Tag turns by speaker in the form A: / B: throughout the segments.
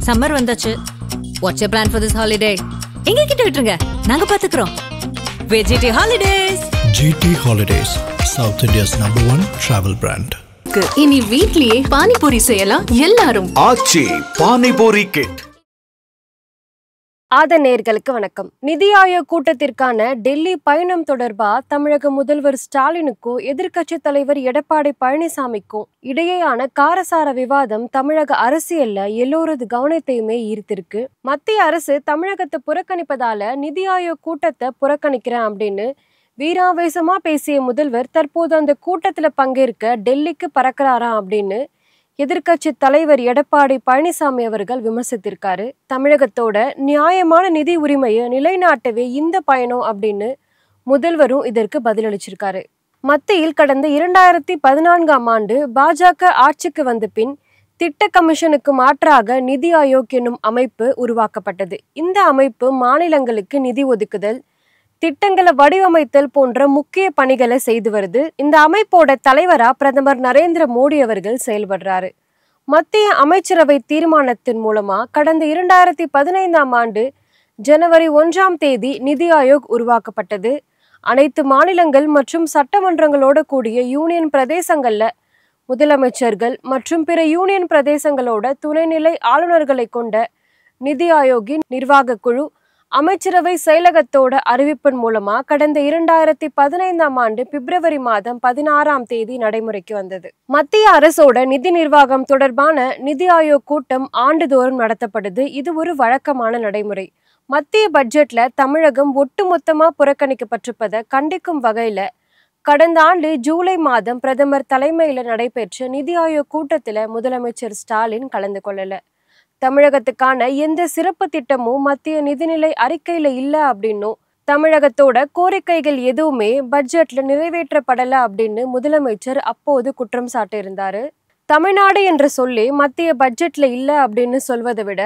A: Summer வந்தாச்சு. What's your plan for this holiday? எங்க கிட்ட விட்டுருங்க, நாங்க பாத்துக்கிறோம். VGT Holidays.
B: GT Holidays, South India's #1 travel brand.
C: இனி வீட்லயே பானிபூரி செய்யலாம் எல்லாரும்.
D: ஆச்சி பானிபூரி கிட்.
E: நேயர்களுக்கு வணக்கம். நிதி ஆயோக் கூட்டத்திற்கான டெல்லி பயணம் தொடர்பா தமிழக முதல்வர் ஸ்டாலினுக்கும் எதிர்க்கட்சி தலைவர் எடப்பாடி பழனிசாமிக்கும் இடையேயான காரசார விவாதம் தமிழக அரசியல்ல எல்லோரது கவனத்தையுமே ஈர்த்திருக்கு. மத்திய அரசு தமிழகத்தை புறக்கணிப்பதால நிதி ஆயோக் கூட்டத்தை புறக்கணிக்கிறேன் அப்படின்னு வீராவேசமா பேசிய முதல்வர் தற்போது அந்த கூட்டத்துல பங்கேற்க டெல்லிக்கு பறக்கிறாராம் அப்படின்னு எதிர்க்கட்சி தலைவர் எடப்பாடி பழனிசாமி அவர்கள் விமர்சித்திருக்காரு. தமிழகத்தோட நியாயமான நிதி உரிமையை நிலைநாட்டவே இந்த பயணம் அப்படின்னு முதல்வரும் இதற்கு பதிலளிச்சிருக்காரு. மத்தியில் கடந்த 2014ஆம் ஆண்டு பாஜக ஆட்சிக்கு வந்த பின் திட்ட கமிஷனுக்கு மாற்றாக நிதி ஆயோக் என்னும் அமைப்பு உருவாக்கப்பட்டது. இந்த அமைப்பு மாநிலங்களுக்கு நிதி ஒதுக்குதல், திட்டங்களை வடிவமைத்தல் போன்ற முக்கிய பணிகளை செய்து வருது. இந்த அமைப்போட தலைவரா பிரதமர் நரேந்திர மோடி அவர்கள் செயல்படுறாரு. மத்திய அமைச்சரவை தீர்மானத்தின் மூலமா கடந்த 2015ஆம் ஆண்டு ஜனவரி 1ஆம் தேதி நிதி ஆயோக் உருவாக்கப்பட்டது. அனைத்து மாநிலங்கள் மற்றும் சட்டமன்றங்களோட கூடிய யூனியன் பிரதேசங்கள்ல முதலமைச்சர்கள் மற்றும் பிற யூனியன் பிரதேசங்களோட துணைநிலை ஆளுநர்களை கொண்ட நிதி ஆயோக்கின் நிர்வாக குழு அமைச்சரவை செயலகத்தோட அறிவிப்பின் மூலமா கடந்த 2015ஆம் ஆண்டு பிப்ரவரி மாதம் 16ஆம் தேதி நடைமுறைக்கு வந்தது. மத்திய அரசோட நிதி நிர்வாகம் தொடர்பான நிதி ஆயோக் கூட்டம் ஆண்டுதோறும் நடத்தப்படுது. இது ஒரு வழக்கமான நடைமுறை. மத்திய பட்ஜெட்ல தமிழகம் ஒட்டுமொத்தமா புறக்கணிக்கப்பட்டிருப்பதை கண்டிக்கும் வகையில கடந்த ஆண்டு ஜூலை மாதம் பிரதமர் தலைமையில நடைபெற்ற நிதி ஆயோக் கூட்டத்துல முதலமைச்சர் ஸ்டாலின் கலந்து கொள்ளல. தமிழகத்துக்கான எந்த சிறப்பு திட்டமும் மத்திய நிதிநிலை அறிக்கையில இல்ல அப்படின்னும் தமிழகத்தோட கோரிக்கைகள் எதுவுமே பட்ஜெட்ல நிறைவேற்றப்படல அப்படின்னு முதலமைச்சர் அப்போது குற்றம் சாட்டியிருந்தாரு. தமிழ்நாடு என்ற சொல்லி மத்திய பட்ஜெட்ல இல்ல அப்படின்னு சொல்வதை விட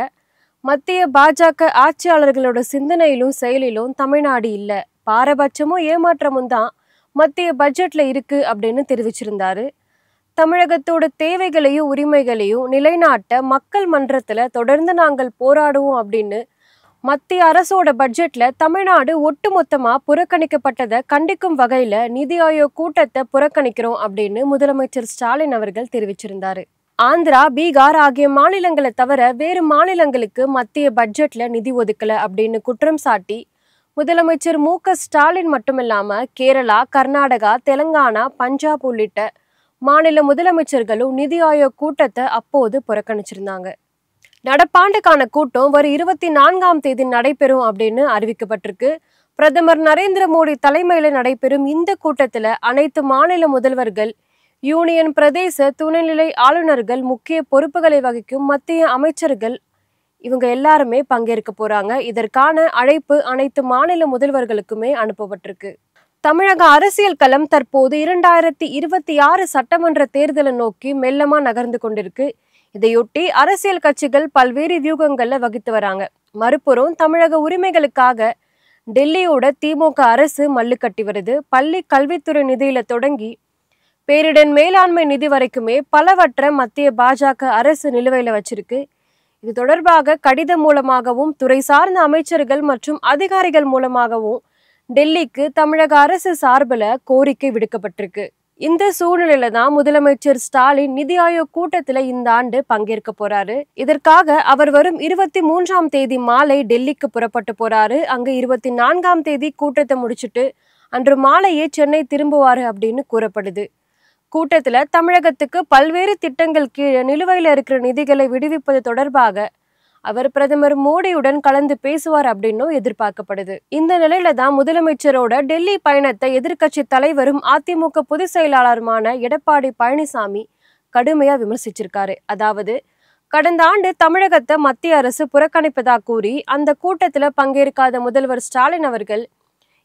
E: மத்திய பாஜக ஆட்சியாளர்களோட சிந்தனையிலும் செயலிலும் தமிழ்நாடு இல்ல, பாரபட்சமும் ஏமாற்றமும் தான் மத்திய பட்ஜெட்ல இருக்கு அப்படின்னு தெரிவிச்சிருந்தாரு. தமிழகத்தோட தேவைகளையும் உரிமைகளையும் நிலைநாட்ட மக்கள் மன்றத்துல தொடர்ந்து நாங்கள் போராடுவோம் அப்படின்னு மத்திய அரசோட பட்ஜெட்ல தமிழ்நாடு ஒட்டுமொத்தமா புறக்கணிக்கப்பட்டதை கண்டிக்கும் வகையில நிதி ஆயோக் கூட்டத்தை புறக்கணிக்கிறோம் அப்படின்னு முதலமைச்சர் ஸ்டாலின் அவர்கள் தெரிவிச்சிருந்தாரு. ஆந்திரா, பீகார் ஆகிய மாநிலங்களை தவிர வேறு மாநிலங்களுக்கு மத்திய பட்ஜெட்ல நிதி ஒதுக்கல அப்படின்னு குற்றம் சாட்டி முதலமைச்சர் மு.க. ஸ்டாலின் மட்டுமில்லாம கேரளா, கர்நாடகா, தெலங்கானா, பஞ்சாப் உள்ளிட்ட மாநில முதலமைச்சர்களும் நிதி ஆயோக் கூட்டத்தை அப்போது புறக்கணிச்சிருந்தாங்க. நடப்பாண்டுக்கான கூட்டம் வரும் 24ஆம் தேதி நடைபெறும் அப்படின்னு அறிவிக்கப்பட்டிருக்கு. பிரதமர் நரேந்திர மோடி தலைமையில நடைபெறும் இந்த கூட்டத்துல அனைத்து மாநில முதல்வர்கள், யூனியன் பிரதேச துணைநிலை ஆளுநர்கள், முக்கிய பொறுப்புகளை வகிக்கும் மத்திய அமைச்சர்கள் இவங்க எல்லாருமே பங்கேற்க போறாங்க. இதற்கான அழைப்பு அனைத்து மாநில முதல்வர்களுக்குமே அனுப்பப்பட்டிருக்கு. தமிழக அரசியல் களம் தற்போது 2026 சட்டமன்ற தேர்தலை நோக்கி மெல்லமா நகர்ந்து கொண்டிருக்கு. இதையொட்டி அரசியல் கட்சிகள் பல்வேறு வியூகங்கள்ல வகித்து வராங்க. மறுபுறம் தமிழக உரிமைகளுக்காக டெல்லியோட திமுக அரசு மல்லு கட்டி வருது. பள்ளி கல்வித்துறை நிதியில தொடங்கி பேரிடர் மேலாண்மை நிதி வரைக்குமே பலவற்றை மத்திய பாஜக அரசு நிலுவையில வச்சிருக்கு. இது தொடர்பாக கடிதம் மூலமாகவும் துறை சார்ந்த அமைச்சர்கள் மற்றும் அதிகாரிகள் மூலமாகவும் டெல்லிக்கு தமிழக அரசு சார்பில் கோரிக்கை விடுக்கப்பட்டிருக்கு. இந்த சூழ்நிலையில தான் முதலமைச்சர் ஸ்டாலின் நிதி ஆயோக் கூட்டத்துல இந்த ஆண்டு பங்கேற்க போறாரு. இதற்காக அவர் வரும் 23ஆம் தேதி மாலை டெல்லிக்கு புறப்பட்டு போறாரு. அங்க 24ஆம் தேதி கூட்டத்தை முடிச்சுட்டு அன்று மாலையே சென்னை திரும்புவாரு அப்படின்னு கூறப்படுது. கூட்டத்துல தமிழகத்துக்கு பல்வேறு திட்டங்கள் கீழே நிலுவையில இருக்கிற நிதிகளை விடுவிப்பது தொடர்பாக அவர் பிரதமர் மோடியுடன் கலந்து பேசுவார் அப்படின்னும் எதிர்பார்க்கப்படுது. இந்த நிலையில தான் முதலமைச்சரோட டெல்லி பயணத்தை எதிர்க்கட்சி தலைவரும் அதிமுக பொதுச் செயலாளருமான எடப்பாடி பழனிசாமி கடுமையா விமர்சிச்சிருக்காரு. அதாவது கடந்த ஆண்டு தமிழகத்தை மத்திய அரசு புறக்கணிப்பதா கூறி அந்த கூட்டத்துல பங்கேற்காத முதல்வர் ஸ்டாலின் அவர்கள்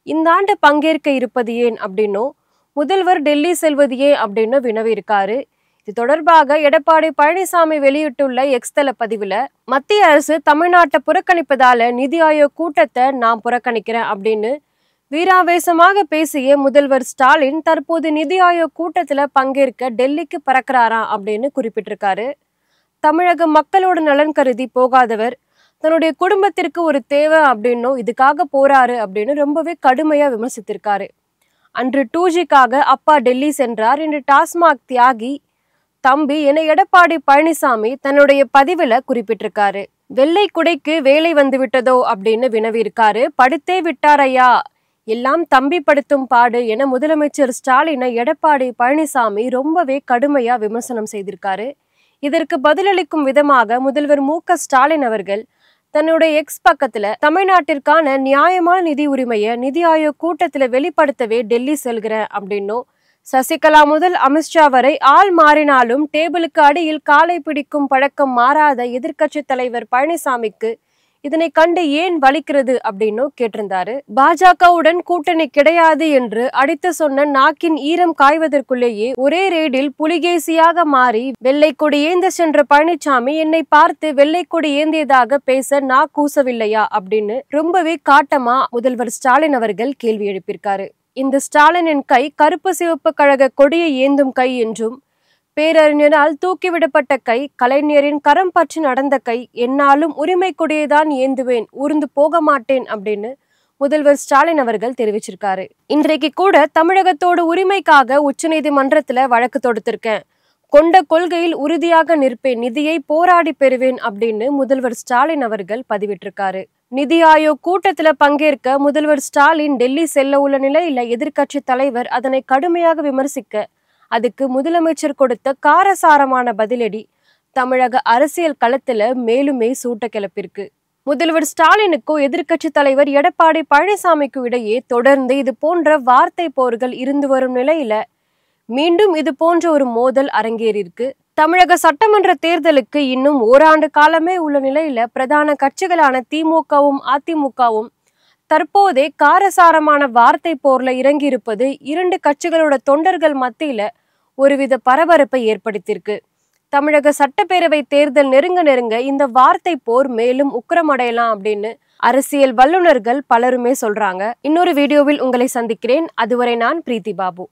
E: இந்த ஆண்டு பங்கேற்க இருப்பது ஏன் அப்படின்னும் முதல்வர் டெல்லி செல்வது ஏன் அப்படின்னு வினவி இருக்காரு. இது தொடர்பாக எடப்பாடி பழனிசாமி வெளியிட்டுள்ள எக்ஸ் தள பதிவுல மத்திய அரசு தமிழ்நாட்டை புறக்கணிப்பதால நிதி ஆயோக் கூட்டத்தை நான் புறக்கணிக்கிறேன் அப்படின்னு வீராவேசமாக பேசிய முதல்வர் ஸ்டாலின் தற்போது நிதி ஆயோக் கூட்டத்துல பங்கேற்க டெல்லிக்கு பறக்கிறாராம் அப்படின்னு குறிப்பிட்டிருக்காரு. தமிழக மக்களோட நலன் கருதி போகாதவர், தன்னுடைய குடும்பத்திற்கு ஒரு தேவை அப்படின்னும் இதுக்காக போறாரு அப்படின்னு ரொம்பவே கடுமையா விமர்சித்திருக்காரு. அன்று 2Gக்காக அப்பா டெல்லி சென்றார் என்று டாஸ்மாக் தியாகி தம்பி என எடப்பாடி பழனிசாமி தன்னுடைய பதிவுல குறிப்பிட்டிருக்காரு. வெள்ளை குடைக்கு வேலை வந்து விட்டதோ அப்படின்னு வினவியிருக்காரு. படுத்தே விட்டாரையா, எல்லாம் தம்பி படுத்தும் பாடு என முதலமைச்சர் ஸ்டாலினை எடப்பாடி பழனிசாமி ரொம்பவே கடுமையா விமர்சனம் செய்திருக்காரு. இதற்கு பதிலளிக்கும் விதமாக முதல்வர் மு.க. ஸ்டாலின் அவர்கள் தன்னுடைய எக்ஸ் பக்கத்துல தமிழ்நாட்டிற்கான நியாயமான நிதி உரிமையை நிதி ஆயோக் கூட்டத்துல வெளிப்படுத்தவே டெல்லி செல்கிறேன் அப்படின்னும், சசிகலா முதல் அமித்ஷா வரை ஆள் மாறினாலும் டேபிளுக்கு அடியில் காலை பிடிக்கும் பழக்கம் மாறாத எதிர்க்கட்சி தலைவர் பழனிசாமிக்கு இதனை கண்டு ஏன் வலிக்கிறது அப்படின்னு கேட்டிருந்தாரு. பாஜகவுடன் கூட்டணி கிடையாது என்று அடித்து சொன்ன நாக்கின் ஈரம் காய்வதற்குள்ளேயே ஒரே ரேடில் புலிகேசியாக மாறி வெள்ளை கொடி ஏந்த சென்ற பழனிசாமி என்னை பார்த்து வெள்ளை கொடி ஏந்தியதாக பேச நான் கூசவில்லையா அப்படின்னு ரொம்பவே காட்டமா முதல்வர் ஸ்டாலின் அவர்கள் கேள்வி எழுப்பியிருக்காரு. இந்த ஸ்டாலினின் கை கருப்பு சிவப்பு கழக கொடியை ஏந்தும் கை என்றும், பேரறிஞரால் தூக்கிவிடப்பட்ட கை, கலைஞரின் கரம் பற்றி நடந்த கை, என்னாலும் உரிமை கொடியைதான் ஏந்துவேன், ஊர்ந்து போக மாட்டேன் அப்படின்னு முதல்வர் ஸ்டாலின் அவர்கள் தெரிவிச்சிருக்காரு. இன்றைக்கு கூட தமிழகத்தோட உரிமைக்காக உச்சநீதிமன்றத்துல வழக்கு தொடுத்திருக்கேன், கொண்ட கொள்கையில் உறுதியாக நிற்பேன், நிதியை போராடி பெறுவேன் அப்படின்னு முதல்வர் ஸ்டாலின் அவர்கள் பதிவிட்டிருக்காரு. நிதி ஆயோக் கூட்டத்துல பங்கேற்க முதல்வர் ஸ்டாலின் டெல்லி செல்ல உள்ள நிலையில எதிர்க்கட்சி தலைவர் அதனை கடுமையாக விமர்சிக்க, அதுக்கு முதலமைச்சர் கொடுத்த காரசாரமான பதிலடி தமிழக அரசியல் களத்துல மேலுமே சூட்ட கிளப்பிருக்கு. முதல்வர் ஸ்டாலினுக்கும் எதிர்க்கட்சி தலைவர் எடப்பாடி பழனிசாமிக்கும் இடையே தொடர்ந்து இது போன்ற வார்த்தை போர்கள் இருந்து வரும் நிலையில மீண்டும் இது போன்ற ஒரு மோதல் அரங்கேறியிருக்கு. தமிழக சட்டமன்ற தேர்தலுக்கு இன்னும் ஓராண்டு காலமே உள்ள நிலையில பிரதான கட்சிகளான திமுகவும் அதிமுகவும் தற்போதே காரசாரமான வார்த்தை போர்ல இறங்கி இருப்பது இரண்டு கட்சிகளோட தொண்டர்கள் மத்தியில ஒருவித பரபரப்பை ஏற்படுத்தியிருக்கு. தமிழக சட்டப்பேரவை தேர்தல் நெருங்க இந்த வார்த்தை போர் மேலும் உக்கிரமடையலாம் அப்படின்னு அரசியல் வல்லுநர்கள் பலருமே சொல்றாங்க. இன்னொரு வீடியோவில் உங்களை சந்திக்கிறேன். அதுவரை நான் பிரீத்தி பாபு.